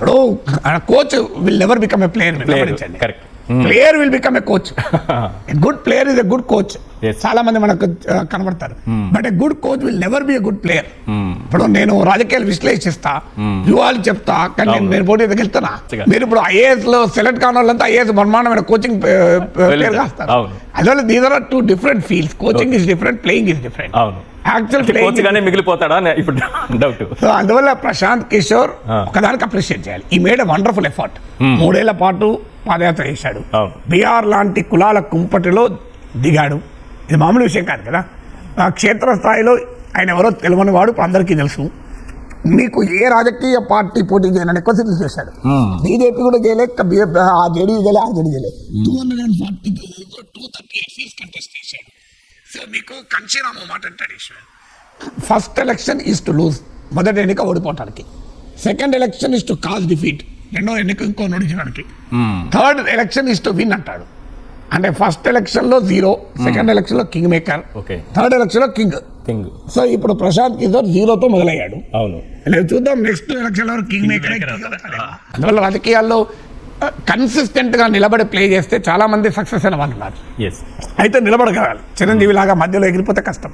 ఇప్పుడు coach will never become a player. Correct. Player will become a coach. Good player is a good coach. చాలా మంది మనకు కనబడతారు, but a good coach will never be a good player. ఇప్పుడు నేను రాజకీయాలు విశ్లేషిస్తా, వ్యూహాలు చెప్తా, కానీ నేను పోటీ వెళ్తున్నా. మీరు ఇప్పుడు ఐఏఎస్ లో సెలెక్ట్ కాని వాళ్ళంతా ఐఏఎస్ బ్రహ్మాండమైన కోచింగ్ ప్లేయర్ కాస్తారు. అందువల్ల these are two different fields. Coaching is different, playing is different. Actual మిగిలిపోతాడా ఇప్పుడు డౌట్. సో అందువల్ల ప్రశాంత్ కిషోర్ ఒకదానికి అప్రిషియేట్ చేయాలి. ఈ మేడ్ ఎ వండర్ఫుల్ ఎఫర్ట్. 3 ఏళ్ల పాటు పాదయాత్ర చేశాడు. బీహార్ లాంటి కులాల కుంపటిలో దిగాడు. ఇది మామూలు విషయం కాదు కదా. క్షేత్రస్థాయిలో ఆయన ఎవరో తెలియని వాడు అందరికీ తెలుసు. మీకు ఏ రాజకీయ పార్టీ పోటీ చేయాలని ఎక్కువ సిద్ధం చేశాడు. బీజేపీ కూడా చేయలే, ఆ జేడీ చేయలే, ఆ జేడీ చేయలే. 238 సీట్స్ కంటెస్ట్ చేశాడు. సో మీకు కంచీరామ మాట అంటాడు Ishwar. First election is to lose, మొదటి ఎన్నిక ఓడిపోవటానికి. Second election is to cause defeat, రెండో ఎన్నిక ఇంకో నడిచడానికి. Third election is to win అంటాడు. అంటే ఫస్ట్ ఎలక్షన్ లో 0, సెకండ్ ఎలక్షన్ లో కింగ్ మేకర్, థర్డ్ ఎలక్షన్ లో కింగ్. సో ఇప్పుడు ప్రశాంత్ కిషోర్ 0తో మొదలయ్యాడు. అవును, చూద్దాం నెక్స్ట్ ఎలక్షన్ లో కింగ్ మేకర్. అందువల్ల రాజకీయాల్లో కన్సిస్టెంట్ గా నిలబడి ప్లే చేస్తే చాలా మంది సక్సెస్ అయిన వాళ్ళు ఉన్నారు. అయితే నిలబడగలగాలి. చిరంజీవి లాగా మధ్యలో ఎగిరిపోతే కష్టం.